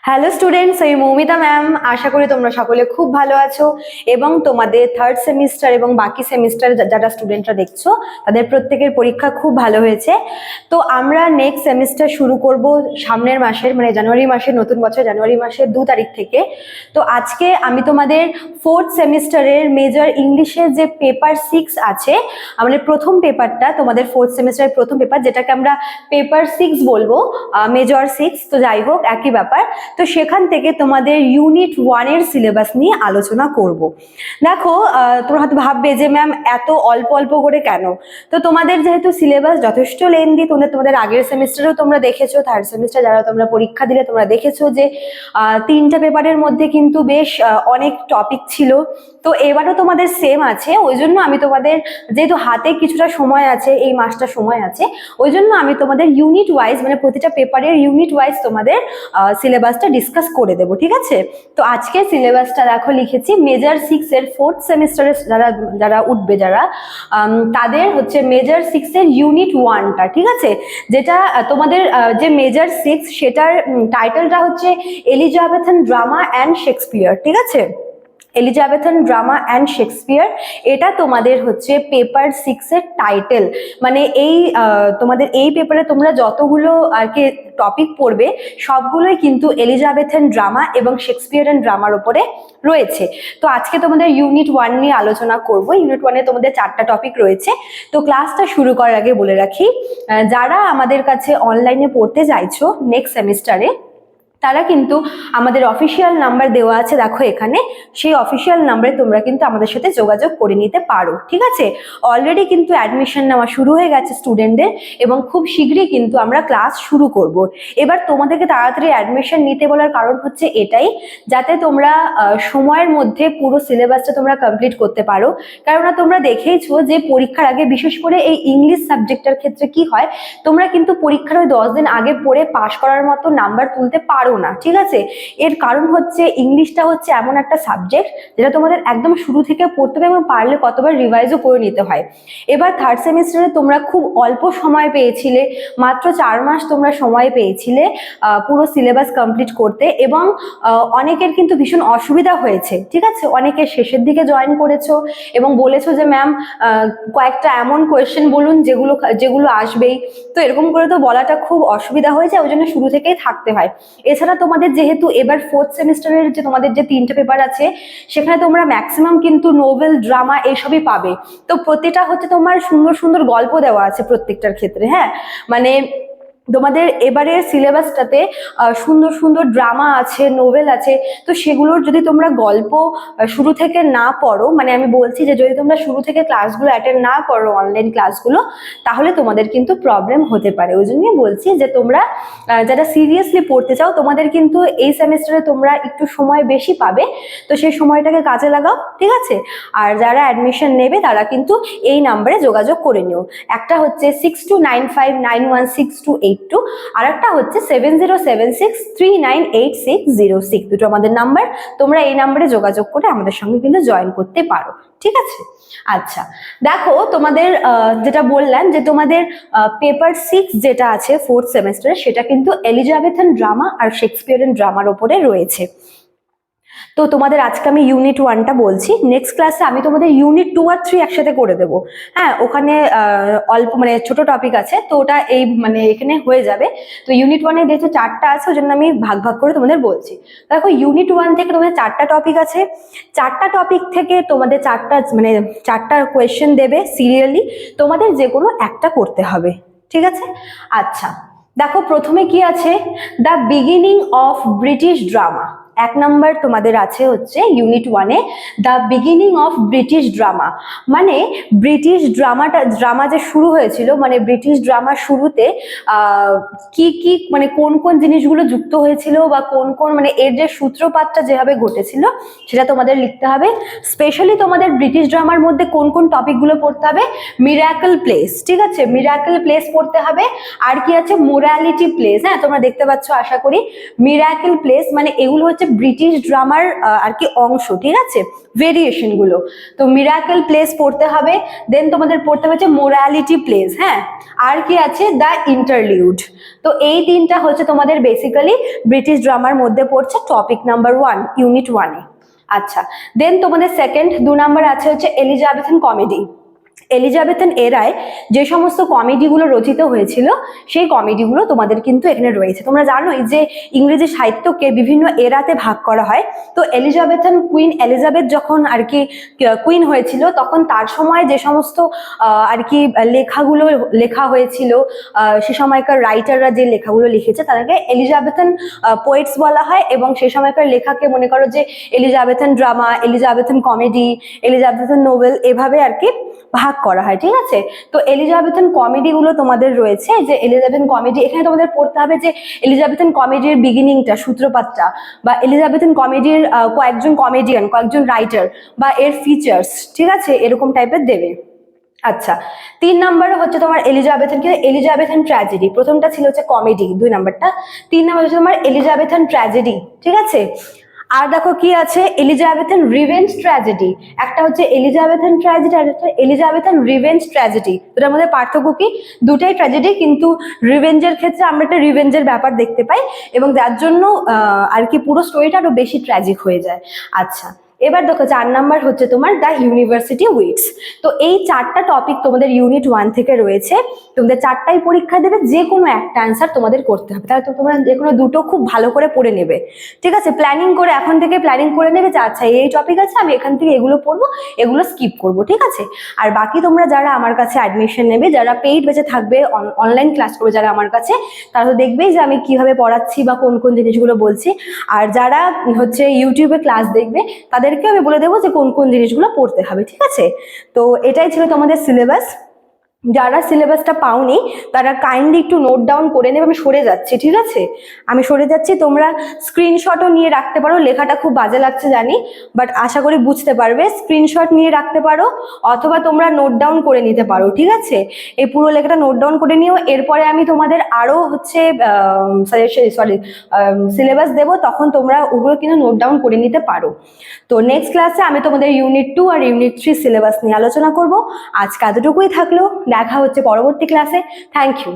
Hello students, আমি Moumita ma'am. আশা করি তোমরা সকলে খুব ভালো আছো এবং তোমাদের থার্ড সেমিস্টার এবং বাকি সেমিস্টার যারা স্টুডেন্টরা দেখছো তাদের প্রত্যেকের পরীক্ষা খুব ভালো হয়েছে। তো আমরা নেক্সট সেমিস্টার শুরু করব সামনের মাসের মানে জানুয়ারি মাসের, নতুন বছর জানুয়ারি মাসের 2 তারিখ থেকে। তো আজকে আমি তোমাদের ফোর্থ সেমিস্টারের মেজর ইংলিশের যে পেপার 6 আছে, আমাদের প্রথম পেপারটা তোমাদের ফোর্থ সেমিস্টারের প্রথম পেপার, যেটাকে আমরা পেপার 6 বলবো, মেজর 6। তো যাই হোক, একই ব্যাপার। তো সেখান থেকে তোমাদের ইউনিট 1 এর সিলেবাস নিয়ে আলোচনা করব। দেখো, তোমরা হয়তো ভাববে যে ম্যাম এত অল্প অল্প করে কেন? তো তোমাদের যেহেতু সিলেবাস যথেষ্ট লেন্দি, তোমাদের আগের সেমিস্টারেও তোমরা দেখেছো, থার্ড সেমিস্টার যারা তোমরা পরীক্ষা দিলে তোমরা দেখেছো যে 3টা পেপারের মধ্যে কিন্তু বেশ অনেক টপিক ছিল। তো এবারও তোমাদের সেম আছে। ওই জন্য আমি তোমাদের, যেহেতু হাতে কিছুটা সময় আছে, এই মাসটা সময় আছে, ওই জন্য আমি তোমাদের ইউনিট ওয়াইজ মানে প্রতিটা পেপারের ইউনিট ওয়াইজ তোমাদের সিলেবাসটা ডিসকাস করে দেবো, ঠিক আছে? তো আজকে সিলেবাসটা দেখো লিখেছি মেজর 6 এর ফোর্থ সেমিস্টারে যারা যারা উঠবে, যারা তাদের হচ্ছে মেজর 6 এর ইউনিট 1টা, ঠিক আছে? যেটা তোমাদের যে মেজর 6 সেটার টাইটেলটা হচ্ছে এলিজাবেথান ড্রামা অ্যান্ড শেক্সপিয়ার, ঠিক আছে? এলিজাবেথান ড্রামা অ্যান্ড শেক্সপিয়ার, এটা তোমাদের হচ্ছে পেপার 6 এর টাইটেল। মানে এই তোমাদের এই পেপারে তোমরা যতগুলো আর কি টপিক পড়বে সবগুলোই কিন্তু এলিজাবেথান ড্রামা এবং শেক্সপিয়ারিয়ান ড্রামার উপরে রয়েছে। তো আজকে তোমাদের ইউনিট 1 নিয়ে আলোচনা করব। ইউনিট 1 এ তোমাদের 4টা টপিক রয়েছে। তো ক্লাসটা শুরু করার আগে বলে রাখি, যারা আমাদের কাছে অনলাইনে পড়তে চাইছো নেক্সট সেমিস্টারে, তারা কিন্তু আমাদের অফিসিয়াল নাম্বার দেওয়া আছে, দেখো এখানে, সেই অফিসিয়াল নাম্বারে তোমরা কিন্তু আমাদের সাথে যোগাযোগ করে নিতে পারো, ঠিক আছে? অলরেডি কিন্তু অ্যাডমিশন নেওয়া শুরু হয়ে গেছে স্টুডেন্টদের এবং খুব শীঘ্রই কিন্তু আমরা ক্লাস শুরু করব। এবার তোমাদেরকে তাড়াতাড়ি অ্যাডমিশন নিতে বলার কারণ হচ্ছে এটাই, যাতে তোমরা সময়ের মধ্যে পুরো সিলেবাসটা তোমরা কমপ্লিট করতে পারো। কেননা তোমরা দেখেইছো যে পরীক্ষার আগে, বিশেষ করে এই ইংলিশ সাবজেক্টের ক্ষেত্রে কি হয়, তোমরা কিন্তু পরীক্ষার ওই 10 দিন আগে পড়ে পাশ করার মতো নাম্বার তুলতে পারো না, ঠিক আছে? এর কারণ হচ্ছে ইংলিশটা হচ্ছে এমন একটা সাবজেক্ট যেটা তোমাদের একদম শুরু থেকে পড়তে হবে এবং পারলে কতবার রিভাইজও করে নিতে হয়। এবার থার্ড সেমিস্টারে তোমরা খুব অল্প সময় পেয়েছিলে, মাত্র 4 মাস তোমরা সময় পেয়েছিলে পুরো সিলেবাস কমপ্লিট করতে, এবং অনেকের কিন্তু ভীষণ অসুবিধা হয়েছে, ঠিক আছে? অনেকে শেষের দিকে জয়েন করেছো এবং বলেছো যে ম্যাম কয়েকটা এমন কোয়েশ্চেন বলুন যেগুলো আসবেই। তো এরকম করে তো বলাটা খুব অসুবিধা হয়ে যায়, ওই জন্য শুরু থেকেই থাকতে হয়। এছাড়া তোমাদের যেহেতু এবার ফোর্থ সেমিস্টারের যে তোমাদের যে 3টে পেপার আছে, সেখানে তোমরা ম্যাক্সিমাম কিন্তু নোভেল, ড্রামা এইসবই পাবে। তো প্রতিটা হচ্ছে তোমার সুন্দর সুন্দর গল্প দেওয়া আছে প্রত্যেকটার ক্ষেত্রে, হ্যাঁ? মানে তোমাদের এবারের সিলেবাসটাতে সুন্দর সুন্দর ড্রামা আছে, নোভেল আছে। তো সেগুলোর যদি তোমরা গল্প শুরু থেকে না পড়ো, মানে আমি বলছি যে যদি তোমরা শুরু থেকে ক্লাসগুলো অ্যাটেন্ড না করো, অনলাইন ক্লাসগুলো, তাহলে তোমাদের কিন্তু প্রবলেম হতে পারে। ওই জন্যই বলছি যে তোমরা যারা সিরিয়াসলি পড়তে চাও, তোমাদের কিন্তু এই সেমিস্টারে তোমরা একটু সময় বেশি পাবে, তো সেই সময়টাকে কাজে লাগাও, ঠিক আছে? আর যারা অ্যাডমিশন নেবে তারা কিন্তু এই নাম্বারে যোগাযোগ করে নিও। একটা হচ্ছে 6295916282, আর একটা হচ্ছে 7076398606। দুটো আমাদের নাম্বার, তোমরা এই নাম্বারে যোগাযোগ করে আমাদের সঙ্গে কিন্তু জয়েন করতে পারো, ঠিক আছে? আচ্ছা, দেখো তোমাদের যেটা বললাম যে তোমাদের পেপার 6 যেটা আছে ফোর্থ সেমিস্টারে, সেটা কিন্তু এলিজাবেথান ড্রামা আর শেক্সপিয়ারিয়ান ড্রামার উপরে রয়েছে। তো তোমাদের আজকে আমি ইউনিট 1টা বলছি, নেক্সট ক্লাসে আমি তোমাদের ইউনিট 2 আর 3 একসাথে করে দেবো। হ্যাঁ, ওখানে অল্প মানে ছোট টপিক আছে, তো ওটা এই মানে এখানে হয়ে যাবে। তো ইউনিট 1-এ যেহেতু 4টা আছে, ওই জন্য আমি ভাগ ভাগ করে তোমাদের বলছি। দেখো, ইউনিট 1 থেকে তোমাদের 4টা টপিক আছে। 4টা টপিক থেকে তোমাদের 4টা কোয়েশ্চেন দেবে সিরিয়ালি, তোমাদের যে কোনো একটা করতে হবে, ঠিক আছে? আচ্ছা, দেখো প্রথমে কি আছে, the beginning of British drama. 1 number তোমাদের আছে হচ্ছে ইউনিট 1-এ the beginning of British drama. মানে ব্রিটিশ ড্রামা যে শুরু হয়েছিল, মানে ব্রিটিশ ড্রামার শুরুতে কি কি মানে কোন কোন জিনিসগুলো যুক্ত হয়েছিল, বা কোন কোন মানে এর যে সূত্রপাতটা যেভাবে ঘটেছিল সেটা তোমাদের লিখতে হবে। স্পেশালি তোমাদের ব্রিটিশ ড্রামার মধ্যে কোন কোন টপিকগুলো পড়তে হবে, মিরাকল প্লেস, ঠিক আছে? মিরাকল প্লেস পড়তে হবে। আর কি আছে, মোরালিটি প্লেস। হ্যাঁ, তোমরা দেখতে পাচ্ছ আশা করি, মিরাকল প্লেস মানে এগুলো হচ্ছে ব্রিটিশ ড্রামার আর কি অংশ, ঠিক আছে, ভেরিয়েশন গুলো। তো মিরাকেল প্লেস পড়তে হবে, দেন তোমাদের পড়তে হবে মোরালিটি প্লেস, হ্যাঁ, আর কি আছে দ্য ইন্টারলিউড। তো এই তিনটা হচ্ছে তোমাদের বেসিক্যালি ব্রিটিশ ড্রামার মধ্যে পড়ছে টপিক নাম্বার 1 ইউনিট 1-এ। আচ্ছা, দেন তোমাদের সেকেন্ড 2 নাম্বার আছে হচ্ছে এলিজাবেথন কমেডি। এলিজাবেথন এরায় যে সমস্ত কমেডিগুলো রচিত হয়েছিল সেই কমেডিগুলো তোমাদের কিন্তু এখানে রয়েছে। তোমরা জানোই যে ইংরেজি সাহিত্যকে বিভিন্ন এরাতে ভাগ করা হয়। তো এলিজাবেথন কুইন এলিজাবেথ যখন আর কি কুইন হয়েছিল তখন তার সময় যে সমস্ত আর কি লেখাগুলো লেখা হয়েছিল, সে সময়কার রাইটাররা যে লেখাগুলো লিখেছে তাদেরকে এলিজাবেথন পোয়েটস বলা হয়, এবং সে সময়কার লেখাকে মনে করো যে Elizabethan drama, Elizabethan comedy, Elizabethan Nobel এভাবে আর কি ভাগ করা হয়, ঠিক আছে। তো এলিজাবেথন কমেডি গুলো তোমাদের রয়েছে, যে এলিজাবেথন কমেডি এখানে তোমাদের পড়তে হবে যে এলিজাবেথন কমেডির বিগিনিংটা, সূত্রপাতটা, বা এলিজাবেথন কমেডির কয়েকজন কমেডিয়ান, কয়েকজন রাইটার বা এর ফিচার্স, ঠিক আছে, এরকম টাইপের দেবে। আচ্ছা, 3 নাম্বারে হচ্ছে তোমার এলিজাবেথন ট্র্যাজেডি। প্রথমটা ছিল হচ্ছে কমেডি, 2 নাম্বারটা। 3 নাম্বার হচ্ছে তোমার এলিজাবেথন ট্র্যাজেডি, ঠিক আছে। আর দেখো কি আছে, এলিজাবেথন রিভেঞ্জ ট্র্যাজেডি। একটা হচ্ছে এলিজাবেথন ট্র্যাজেডি আর একটা এলিজাবেথন রিভেঞ্জ ট্র্যাজেডি। দুটার মধ্যে পার্থক্য কি? দুটাই ট্র্যাজেডি, কিন্তু রিভেঞ্জের ক্ষেত্রে আমরা একটা রিভেঞ্জের ব্যাপার দেখতে পাই, এবং যার জন্য আর কি পুরো স্টোরিটা আরো বেশি ট্র্যাজিক হয়ে যায়। আচ্ছা, এবার দেখো 4 নাম্বার হচ্ছে তোমার দ্য ইউনিভার্সিটি উইটস। তো এই 4টা টপিক তোমাদের ইউনিট 1 থেকে রয়েছে। তোমাদের 4টাই পরীক্ষা দেবে, যে কোনো একটা অ্যান্সার তোমাদের করতে হবে। তাহলে তো তোমরা যে কোনো দুটো খুব ভালো করে পড়ে নেবে, ঠিক আছে। প্ল্যানিং করে এখন থেকে প্ল্যানিং করে নেবে যে আচ্ছা এই টপিক আছে, আমি এখান থেকে এগুলো পড়বো, এগুলো স্কিপ করব, ঠিক আছে। আর বাকি তোমরা যারা আমার কাছে অ্যাডমিশন নেবে, যারা পেইড বেঁচে থাকবে, অনলাইন ক্লাস করবে যারা আমার কাছে, তারা তো দেখবেই যে আমি কিভাবে পড়াচ্ছি বা কোন কোন জিনিসগুলো বলছি। আর যারা হচ্ছে ইউটিউবে ক্লাস দেখবে তাদেরকে আমি বলে দেবো যে কোন কোন জিনিসগুলো পড়তে হবে, ঠিক আছে। তো এটাই ছিল তোমাদের সিলেবাস। যারা সিলেবাসটা পাওনি তারা কাইন্ডলি একটু নোট ডাউন করে নেবে। আমি সরে যাচ্ছি, ঠিক আছে, আমি সরে যাচ্ছি। তোমরা স্ক্রিনশটও নিয়ে রাখতে পারো, লেখাটা খুব বাজে লাগছে জানি, বাট আশা করি বুঝতে পারবে। স্ক্রিনশট নিয়ে রাখতে পারো, অথবা তোমরা নোট ডাউন করে নিতে পারো, ঠিক আছে। এই পুরো লেখাটা নোট ডাউন করে নিও। এরপরে আমি তোমাদের আরো হচ্ছে সিলেবাস দেবো, তখন তোমরা ওগুলো কিন্তু নোট ডাউন করে নিতে পারো। তো নেক্সট ক্লাসে আমি তোমাদের ইউনিট 2 আর ইউনিট 3 সিলেবাস নিয়ে আলোচনা করব। আজকে এতটুকুই থাকলো, দেখা হচ্ছে পরবর্তী ক্লাসে। Thank you.